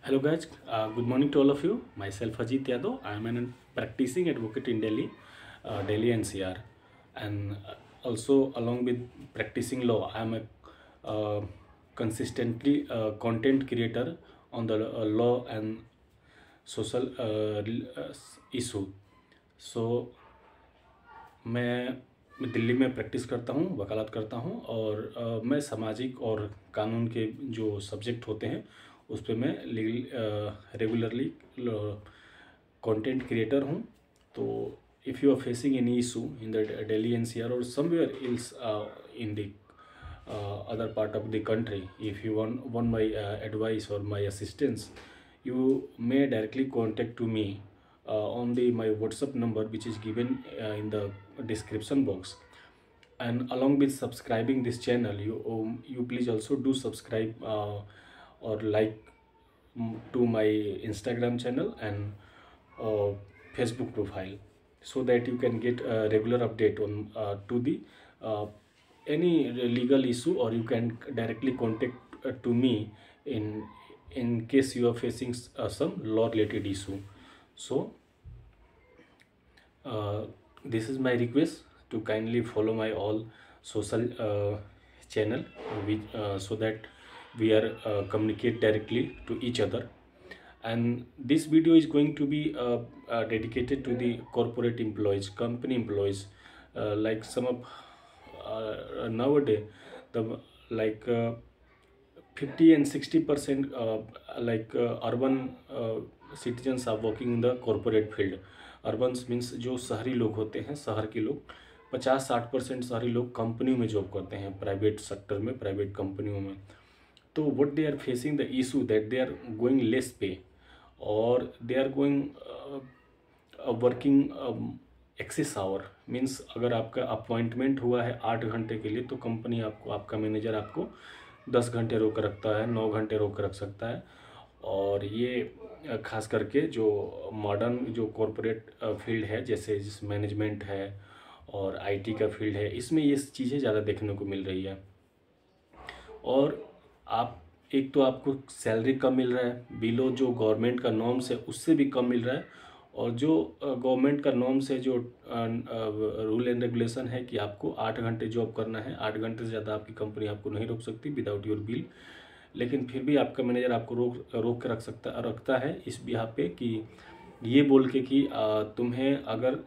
Hello guys, good morning to all of you. Myself Ajit Yadav. I am a practicing advocate in Delhi, Delhi NCR, and also along with practicing law, I am a consistently content creator on the law and social issue. So मैं दिल्ली में practice करता हूँ, वकालत करता हूँ और मैं सामाजिक और कानून के जो सब्जेक्ट होते हैं उस पे मैं रेगुलरली कंटेंट क्रिएटर हूँ। तो if you are facing any issue in the Delhi NCR और somewhere else in the other part of the country, if you want my advice or my assistance, you may directly contact to me on the my WhatsApp number, which is given in the description box. And along with subscribing this channel, you please also do subscribe or like to my Instagram channel and uh, Facebook profile, so that you can get a regular update on to the uh, any legal issue, or you can directly contact to me in case you are facing some law related issue. So this is my request to kindly follow my all social channel, so that we are communicate directly to each other. And this video is going to be dedicated to the corporate employees, company employees, like some of nowadays the like 50 and 60% urban citizens are working in the corporate field. Urban means जो शहरी लोग होते हैं, शहर के लोग 50-60% शहरी लोग कंपनियों में जॉब करते हैं, प्राइवेट सेक्टर में, प्राइवेट कंपनियों में. तो what they are facing the issue that they are going less pay और they are going working excess hour. Means अगर आपका अपॉइंटमेंट हुआ है 8 घंटे के लिए, तो कंपनी आपको, आपका मैनेजर आपको 10 घंटे रोक रखता है, 9 घंटे रोक रख सकता है. और ये खास करके जो मॉडर्न जो कॉरपोरेट फील्ड है, जैसे जिस मैनेजमेंट है और आईटी का फील्ड है, इसमें ये चीज़ें ज़्यादा देखने को मिल रही है. और आप एक तो आपको सैलरी कम मिल रहा है, बिलो जो गवर्नमेंट का नॉर्म्स है उससे भी कम मिल रहा है. और जो गवर्नमेंट का नॉर्म्स है, जो रूल एंड रेगुलेशन है कि आपको 8 घंटे जॉब करना है, 8 घंटे से ज़्यादा आपकी कंपनी आपको नहीं रोक सकती विदाउट योर बिल. लेकिन फिर भी आपका मैनेजर आपको रोक के रखता है इस बिहार पे कि ये बोल के कि तुम्हें अगर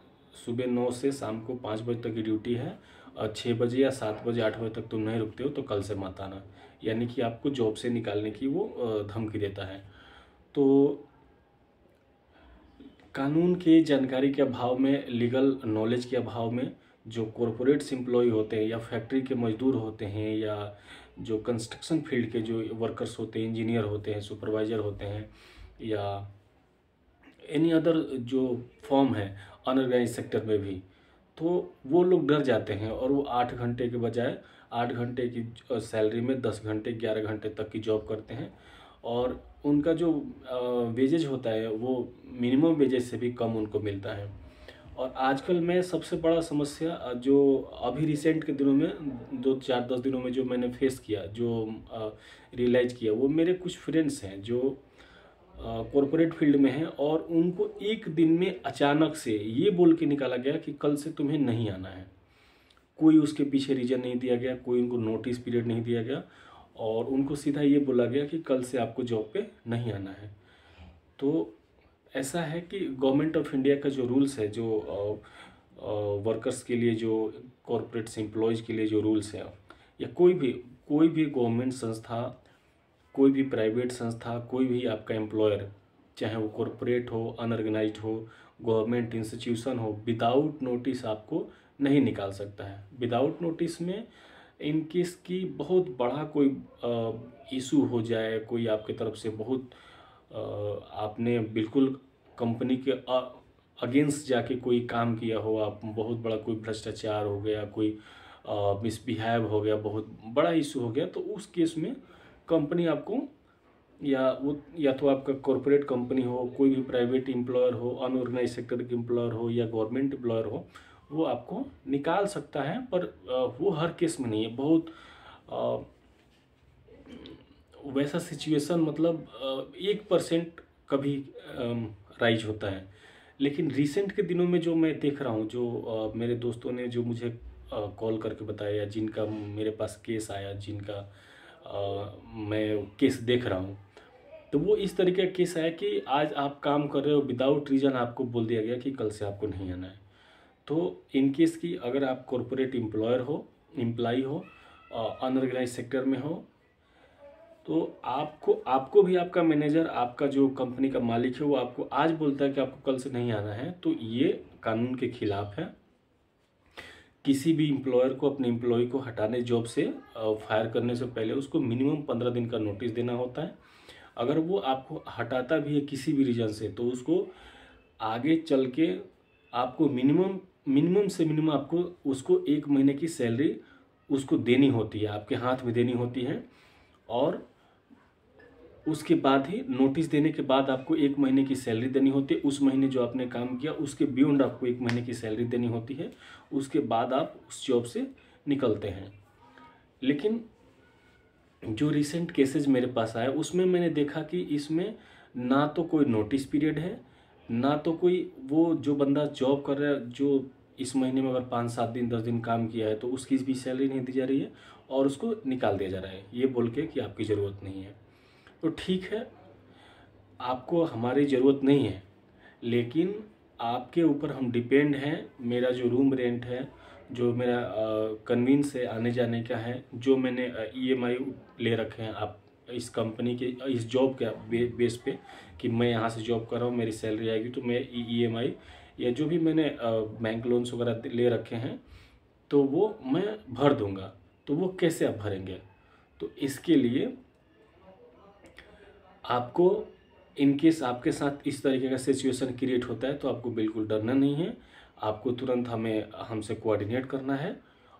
सुबह 9 से शाम को 5 बजे तक की ड्यूटी है और 6 बजे या 7 बजे 8 बजे तक तुम नहीं रुकते हो तो कल से मत आना. यानी कि आपको जॉब से निकालने की वो धमकी देता है. तो कानून की जानकारी के अभाव में, लीगल नॉलेज के अभाव में, जो कॉरपोरेट्स एम्प्लॉय होते हैं या फैक्ट्री के मजदूर होते हैं या जो कंस्ट्रक्शन फील्ड के जो वर्कर्स होते हैं, इंजीनियर होते हैं, सुपरवाइज़र होते हैं, या एनी अदर जो फॉर्म है अनऑर्गेनाइज सेक्टर में भी, तो वो लोग डर जाते हैं और वो 8 घंटे के बजाय 8 घंटे की सैलरी में 10 घंटे 11 घंटे तक की जॉब करते हैं. और उनका जो वेजेज होता है वो मिनिमम वेजेज से भी कम उनको मिलता है. और आजकल में सबसे बड़ा समस्या जो अभी रिसेंट के दिनों में 2-4-10 दिनों में जो मैंने फेस किया, जो रियलाइज़ किया, वो मेरे कुछ फ्रेंड्स हैं जो कॉरपोरेट फील्ड में हैं और उनको एक दिन में अचानक से ये बोल के निकाला गया कि कल से तुम्हें नहीं आना है. कोई उसके पीछे रीज़न नहीं दिया गया, कोई उनको नोटिस पीरियड नहीं दिया गया और उनको सीधा ये बोला गया कि कल से आपको जॉब पे नहीं आना है. तो ऐसा है कि गवर्नमेंट ऑफ इंडिया का जो रूल्स है, जो वर्कर्स के लिए, जो कॉरपोरेट्स एम्प्लॉयज़ के लिए जो रूल्स है, या कोई भी गवर्नमेंट संस्था, कोई भी प्राइवेट संस्था, कोई भी आपका एम्प्लॉयर, चाहे वो कॉरपोरेट हो, अनऑर्गेनाइज्ड हो, गवर्नमेंट इंस्टीट्यूशन हो, विदाउट नोटिस आपको नहीं निकाल सकता है. विदाउट नोटिस में इन केस की बहुत बड़ा कोई इशू हो जाए, कोई आपके तरफ से बहुत आपने बिल्कुल कंपनी के अगेंस्ट जाके कोई काम किया हो, आप बहुत बड़ा कोई भ्रष्टाचार हो गया, कोई मिसबिहेव हो गया, बहुत बड़ा इशू हो गया, तो उस केस में कंपनी आपको, या तो आपका कॉरपोरेट कंपनी हो, कोई भी प्राइवेट एम्प्लॉयर हो, अनऑर्गेनाइज सेक्टर के एम्प्लॉयर हो या गवर्नमेंट एम्प्लॉयर हो, वो आपको निकाल सकता है. पर वो हर केस में नहीं है. बहुत वैसा सिचुएशन मतलब 1% कभी राइज होता है। लेकिन रिसेंट के दिनों में जो मैं देख रहा हूँ, जो मेरे दोस्तों ने जो मुझे कॉल करके बताया, या जिनका मेरे पास केस आया, जिनका मैं केस देख रहा हूँ, तो वो इस तरीके का केस आया कि आज आप काम कर रहे हो, विदाउट रीज़न आपको बोल दिया गया कि कल से आपको नहीं आना है। तो इन केस की अगर आप कॉरपोरेट एम्प्लॉय हो, अनऑर्गेनाइज सेक्टर में हो, तो आपको भी आपका मैनेजर, आपका जो कंपनी का मालिक है, वो आपको आज बोलता है कि आपको कल से नहीं आना है, तो ये कानून के खिलाफ है। किसी भी एम्प्लॉयर को अपने एम्प्लॉय को हटाने, जॉब से फायर करने से पहले उसको मिनिमम 15 दिन का नोटिस देना होता है। अगर वो आपको हटाता भी है किसी भी रीज़न से, तो उसको आगे चल के आपको मिनिमम से मिनिमम आपको उसको 1 महीने की सैलरी उसको देनी होती है, आपके हाथ में देनी होती है। और उसके बाद ही, नोटिस देने के बाद आपको 1 महीने की सैलरी देनी होती है। उस महीने जो आपने काम किया उसके बियॉन्ड आपको 1 महीने की सैलरी देनी होती है। उसके बाद आप उस जॉब से निकलते हैं। लेकिन जो रिसेंट केसेस मेरे पास आए, उसमें मैंने देखा कि इसमें ना तो कोई नोटिस पीरियड है, ना तो कोई, वो जो बंदा जॉब कर रहा है, जो इस महीने में अगर 5-7 दिन 10 दिन काम किया है, तो उसकी भी सैलरी नहीं दी जा रही है और उसको निकाल दिया जा रहा है, ये बोल के कि आपकी ज़रूरत नहीं है। तो ठीक है, आपको हमारी ज़रूरत नहीं है, लेकिन आपके ऊपर हम डिपेंड हैं। मेरा जो रूम रेंट है, जो मेरा कन्वींस है आने जाने का है, जो मैंने EMI ले रखे हैं आप इस कंपनी के, इस जॉब के बेस पे कि मैं यहाँ से जॉब कर रहा हूँ, मेरी सैलरी आएगी, तो मैं EMI या जो भी मैंने बैंक लोन्स वगैरह ले रखे हैं, तो वो मैं भर दूँगा। तो वो कैसे आप भरेंगे? तो इसके लिए आपको, इन केस आपके साथ इस तरीके का सिचुएशन क्रिएट होता है, तो आपको बिल्कुल डरना नहीं है। आपको तुरंत हमसे कोऑर्डिनेट करना है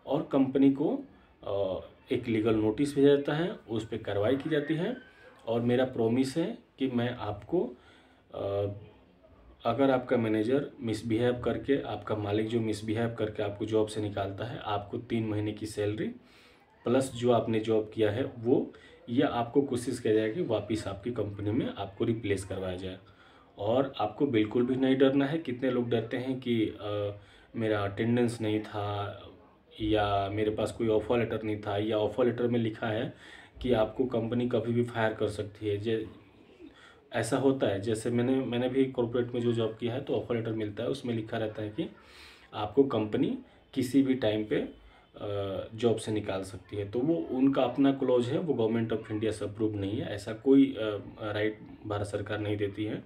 और कंपनी को एक लीगल नोटिस भेजा जाता है, उस पर कार्रवाई की जाती है। और मेरा प्रॉमिस है कि मैं आपको, अगर आपका मैनेजर मिसबिहेव करके, आपका मालिक जो मिसबिहेव करके आपको जॉब से निकालता है, आपको 3 महीने की सैलरी प्लस जो आपने जॉब किया है वो, या आपको कोशिश किया जाए कि वापस आपकी कंपनी में आपको रिप्लेस करवाया जाए। और आपको बिल्कुल भी नहीं डरना है। कितने लोग डरते हैं कि मेरा अटेंडेंस नहीं था, या मेरे पास कोई ऑफर लेटर नहीं था, या ऑफर लेटर में लिखा है कि आपको कंपनी कभी भी फायर कर सकती है। ऐसा होता है, जैसे मैंने भी कॉर्पोरेट में जो जॉब किया है, तो ऑफर लेटर मिलता है, उसमें लिखा रहता है कि आपको कंपनी किसी भी टाइम पे जॉब से निकाल सकती है। तो वो उनका अपना क्लॉज है, वो गवर्नमेंट ऑफ इंडिया से अप्रूव नहीं है। ऐसा कोई राइट भारत सरकार नहीं देती है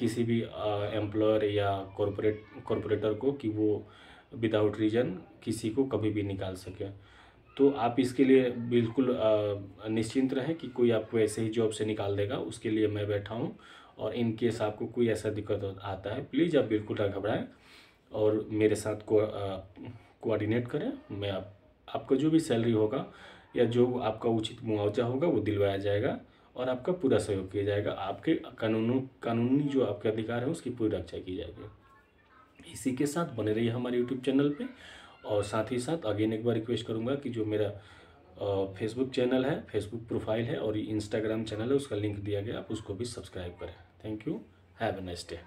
किसी भी एम्प्लॉयर या कॉरपोरेटर को कि वो विदाउट रीज़न किसी को कभी भी निकाल सके। तो आप इसके लिए बिल्कुल निश्चिंत रहें कि कोई आपको ऐसे ही जॉब से निकाल देगा, उसके लिए मैं बैठा हूँ। और इन केस आपको कोई ऐसा दिक्कत आता है, प्लीज़ आप बिल्कुल ना घबराएं और मेरे साथ कोऑर्डिनेट करें। मैं आपका जो भी सैलरी होगा या जो आपका उचित मुआवजा होगा वो दिलवाया जाएगा और आपका पूरा सहयोग किया जाएगा। आपके कानूनी जो आपके अधिकार है उसकी पूरी रक्षा की जाएगी। इसी के साथ बने रहिए हमारे यूट्यूब चैनल पे। और साथ ही साथ अगेन एक बार रिक्वेस्ट करूंगा कि जो मेरा फेसबुक चैनल है, फेसबुक प्रोफाइल है और इंस्टाग्राम चैनल है, उसका लिंक दिया गया, आप उसको भी सब्सक्राइब करें। Thank you, have a nice day.